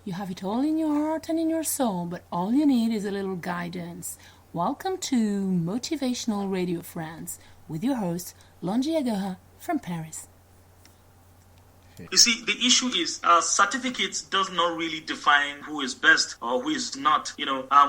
You have it all in your heart and in your soul, but all you need is a little guidance. Welcome to Motivational Radio France with your host, Longi Agaha from Paris. You see, the issue is certificates does not really define who is best or who is not.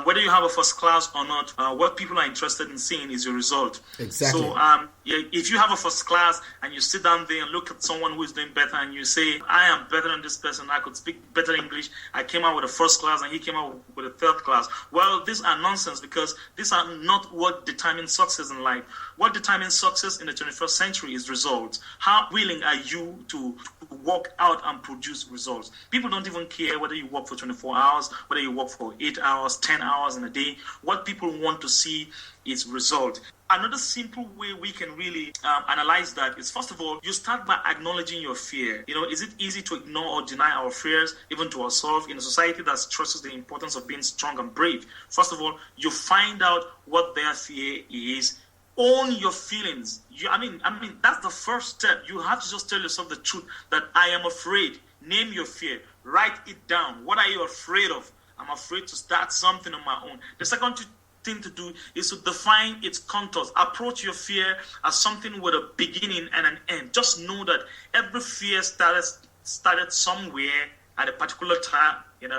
Whether you have a first class or not, what people are interested in seeing is your result. Exactly. So if you have a first class and you sit down there and look at someone who is doing better and you say, I am better than this person, I could speak better English, I came out with a first class and he came out with a third class. Well, these are nonsense because these are not what determines success in life. What determines success in the 21st century is results. How willing are you to work out and produce results? People don't even care whether you work for 24 hours, whether you work for 8 hours, 10 hours in a day. What people want to see is result. Another simple way we can really analyze that is, first of all, you start by acknowledging your fear. Is it easy to ignore or deny our fears, even to ourselves, in a society that stresses the importance of being strong and brave? First of all, you find out what their fear is. Own your feelings. I mean, that's the first step. You have to just tell yourself the truth that I am afraid. Name your fear. Write it down. What are you afraid of? I'm afraid to start something on my own. The second thing to do is to define its contours. Approach your fear as something with a beginning and an end. Just know that every fear started somewhere at a particular time, in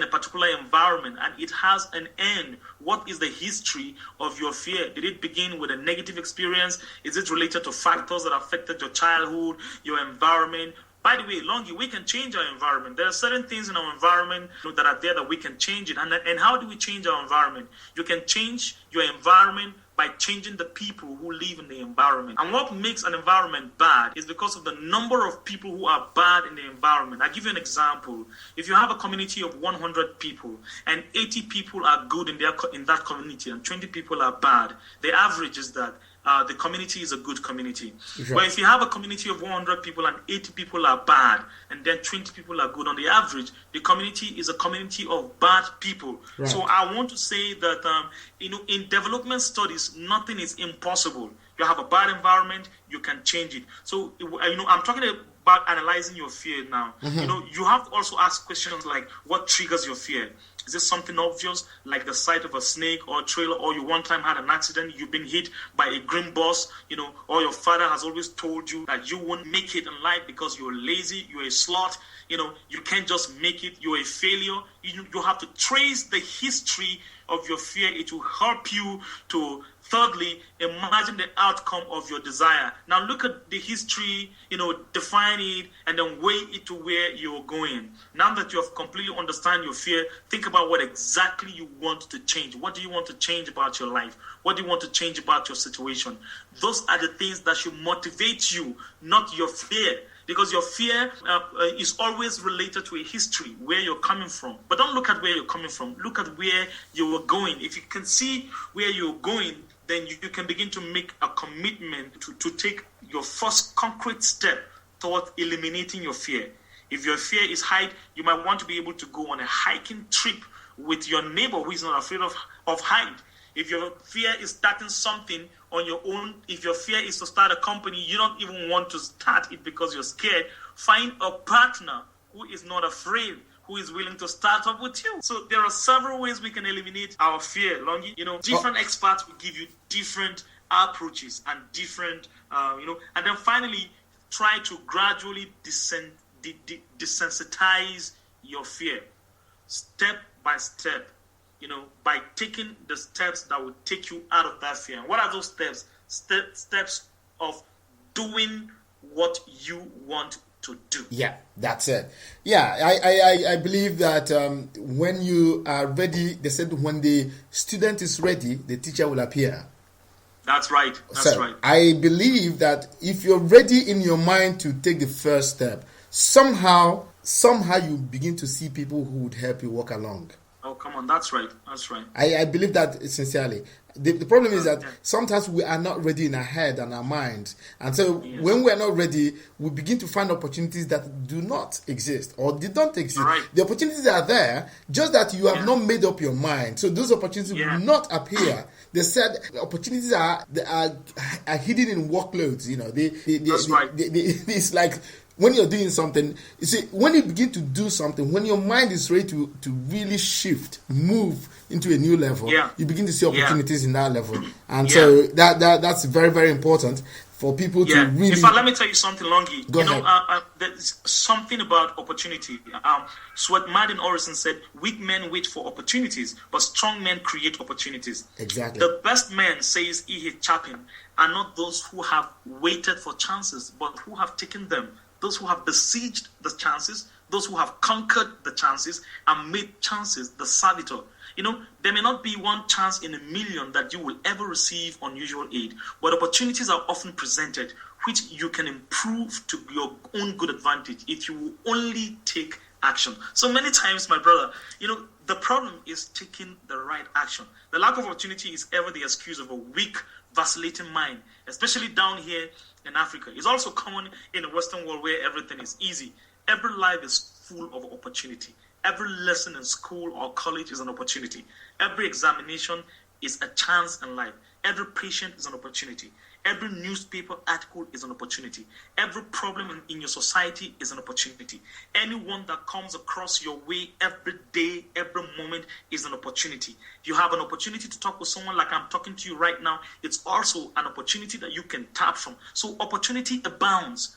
a particular environment, and it has an end. What is the history of your fear? Did it begin with a negative experience? Is it related to factors that affected your childhood, your environment? By the way, Longi, we can change our environment. There are certain things in our environment that are there that we can change it. And how do we change our environment? You can change your environment by changing the people who live in the environment. And what makes an environment bad is because of the number of people who are bad in the environment. I'll give you an example. If you have a community of 100 people and 80 people are good in that community and 20 people are bad, the average is that the community is a good community. Right. But if you have a community of 100 people and 80 people are bad and then 20 people are good, on the average, the community is a community of bad people. Right. So I want to say that, in development studies, nothing is impossible. You have a bad environment, you can change it. So, I'm talking about analyzing your fear now. Mm-hmm. You have to also ask questions like, what triggers your fear? Is this something obvious, like the sight of a snake or a trailer, or you one time had an accident, you've been hit by a green bus, or your father has always told you that you won't make it in life because you're lazy, you're a sloth, you can't just make it, you're a failure. You have to trace the history of your fear. It will help you to, thirdly, imagine the outcome of your desire. Now look at the history, define it, and then weigh it to where you're going. Now that you have completely understand your fear, think about what exactly you want to change. What do you want to change about your life? What do you want to change about your situation? Those are the things that should motivate you, not your fear. Because your fear is always related to a history, where you're coming from. But don't look at where you're coming from. Look at where you are going. If you can see where you're going, then you can begin to make a commitment to take your first concrete step towards eliminating your fear. If your fear is height, you might want to be able to go on a hiking trip with your neighbor who is not afraid of height. If your fear is starting something on your own, if your fear is to start a company, you don't even want to start it because you're scared, find a partner who is not afraid, who is willing to start up with you. So there are several ways we can eliminate our fear, Longi. Different experts will give you different approaches and different, and then finally, try to gradually desensitize your fear, step by step. By taking the steps that will take you out of that fear. And what are those steps? Steps of doing what you want to do. Yeah, that's it. Yeah, I believe that when you are ready, they said when the student is ready, the teacher will appear. That's right. That's right. I believe that if you're ready in your mind to take the first step, somehow you begin to see people who would help you walk along. Oh, come on. That's right. That's right. I believe that sincerely. The problem is that sometimes we are not ready in our head and our mind. And so when we are not ready, we begin to find opportunities that do not exist or they don't exist. Right. The opportunities are there, just that you have not made up your mind. So those opportunities will not appear. They said opportunities are hidden in workloads. That's right. It's like when you're doing something, you see, when you begin to do something, when your mind is ready to really shift, move into a new level, you begin to see opportunities in that level. And so that's very, very important for people to really... In fact, let me tell you something, Longi. Go ahead. There's something about opportunity. Swet Martin Orison said, weak men wait for opportunities, but strong men create opportunities. Exactly. The best men, says E.H. Chapin, are not those who have waited for chances, but who have taken them. Those who have besieged the chances, those who have conquered the chances and made chances the servitor. There may not be one chance in a million that you will ever receive unusual aid, but opportunities are often presented which you can improve to your own good advantage if you will only take action. So many times, my brother, the problem is taking the right action. The lack of opportunity is ever the excuse of a weak, vacillating mind, especially down here in Africa. It's also common in the Western world where everything is easy. Every life is full of opportunity. Every lesson in school or college is an opportunity. Every examination is a chance in life. Every patient is an opportunity. Every newspaper article is an opportunity. Every problem in your society is an opportunity. Anyone that comes across your way every day, every moment is an opportunity. You have an opportunity to talk with someone like I'm talking to you right now. It's also an opportunity that you can tap from. So opportunity abounds.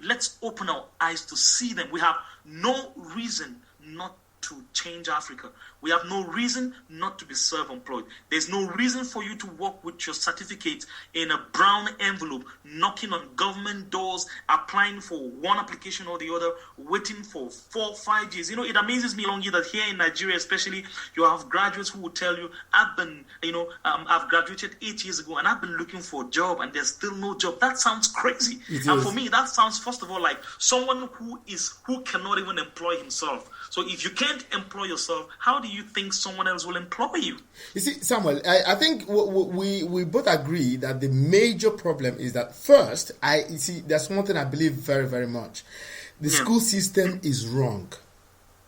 Let's open our eyes to see them. We have no reason not to change Africa. We have no reason not to be self-employed. There's no reason for you to walk with your certificate in a brown envelope, knocking on government doors, applying for one application or the other, waiting for 4 or 5 years. It amazes me, Longi, that here in Nigeria especially, you have graduates who will tell you, I've graduated 8 years ago and I've been looking for a job and there's still no job. That sounds crazy. And for me, that sounds, first of all, like someone who cannot even employ himself. So if you can't employ yourself, how do you think someone else will employ you? You see, Samuel, I think we both agree that the major problem is that first, there's one thing I believe very, very much. The school system is wrong.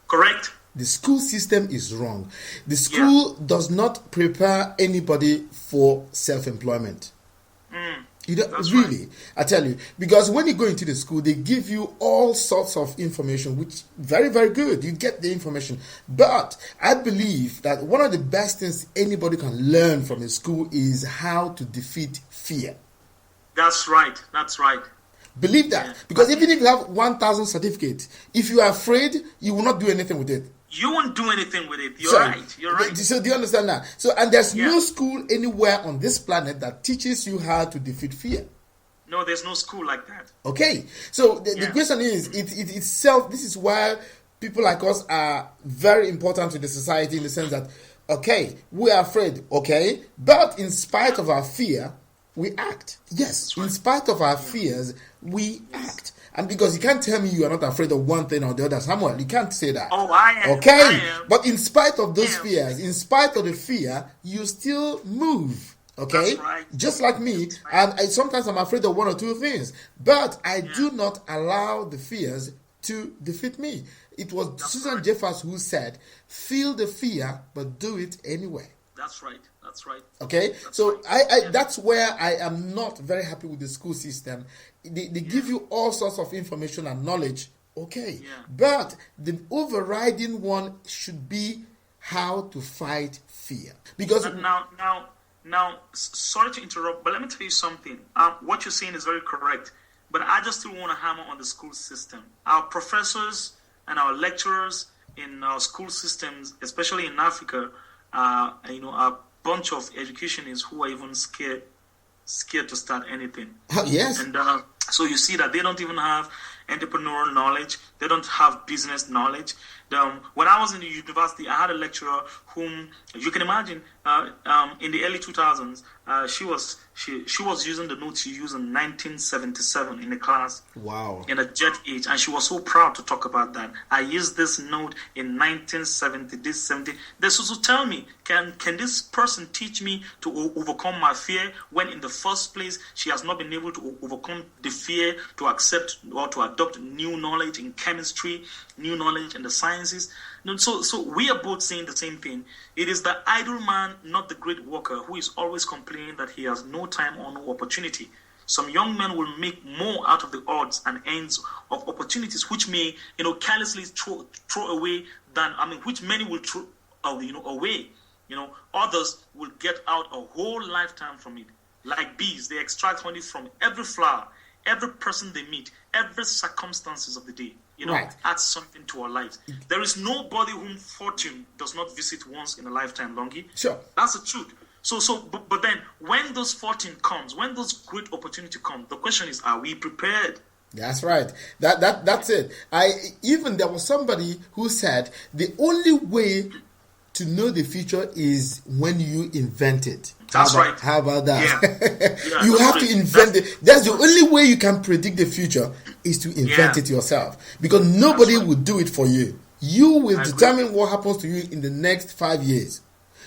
Correct. The school system is wrong. The school does not prepare anybody for self-employment. That's really, right. I tell you, because when you go into the school, they give you all sorts of information, which very, very good. You get the information. But I believe that one of the best things anybody can learn from a school is how to defeat fear. That's right. That's right. Believe that. Because even if you have 1,000 certificates, if you are afraid, you will not do anything with it. You won't do anything with it. You're right. So do you understand that? So, and there's no school anywhere on this planet that teaches you how to defeat fear. No, there's no school like that. Okay. So the question is, it itself, this is why people like us are very important to the society in the sense that, okay, we are afraid, okay, but in spite of our fear, we act. Yes, in spite of our fears, we act. And because you can't tell me you are not afraid of one thing or the other, Samuel, you can't say that. Oh, I am. Okay? I am. But in spite of those fears, in spite of the fear, you still move. Okay? That's right. Just like me. And sometimes I'm afraid of one or two things. But I do not allow the fears to defeat me. It was Susan Jeffers who said, feel the fear, but do it anyway. That's right. That's right. Okay, so that's where I am not very happy with the school system. They give you all sorts of information and knowledge, okay, but the overriding one should be how to fight fear. Because now, sorry to interrupt, but let me tell you something. What you're saying is very correct, but I just still want to hammer on the school system. Our professors and our lecturers in our school systems, especially in Africa, are bunch of educationists who are even scared to start anything. Yes. And so you see that they don't even have entrepreneurial knowledge. They don't have business knowledge. When I was in the university, I had a lecturer whom you can imagine in the early 2000s. She was using the notes she used in 1977 in the class. Wow. In a jet age, and she was so proud to talk about that. I used this note in 1970. This 70. This was to tell me, can this person teach me to overcome my fear when in the first place she has not been able to overcome the fear to accept or to adopt new knowledge in chemistry, new knowledge in the sciences. So we are both saying the same thing. It is the idle man, not the great worker, who is always complaining that he has no time or no opportunity. some young men will make more out of the odds and ends of opportunities which may, carelessly throw away which many will throw, away. Others will get out a whole lifetime from it. Like bees, they extract honey from every flower, every person they meet, every circumstances of the day. Right. Adds something to our lives. There is nobody whom fortune does not visit once in a lifetime, Longi. Sure. That's the truth. But then when those fortune comes, when those great opportunity come, the question is, are we prepared? That's right. That's it. There was somebody who said the only way to know the future is when you invent it. That's right. How about that? Yeah. You have to invent it. That's the only way you can predict the future, is to invent it yourself. Because nobody will do it for you. You will determine what happens to you in the next 5 years.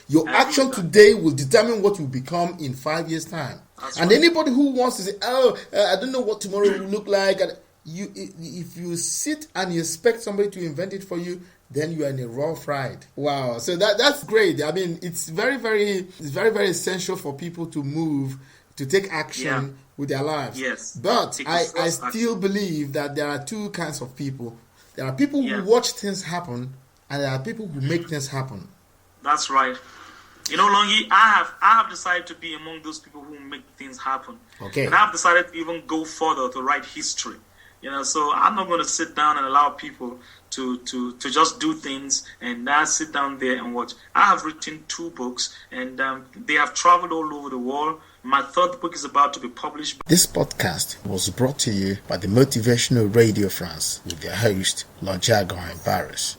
Your action today will determine what you become in 5 years' time. And anybody who wants to say, I don't know what tomorrow will look like, if you sit and you expect somebody to invent it for you, then you are in a rough ride. Wow. So that's great. I mean, it's very, very essential for people to move, to take action with their lives. Yes. But I still believe that there are two kinds of people. There are people who watch things happen, and there are people who make things happen. That's right. Longi, I have decided to be among those people who make things happen. Okay. And I have decided to even go further to write history. So I'm not going to sit down and allow people to just do things and sit down there and watch. I have written 2 books, and they have traveled all over the world. My 3rd book is about to be published. This podcast was brought to you by the Motivational Radio France with their host, Longiago and Paris.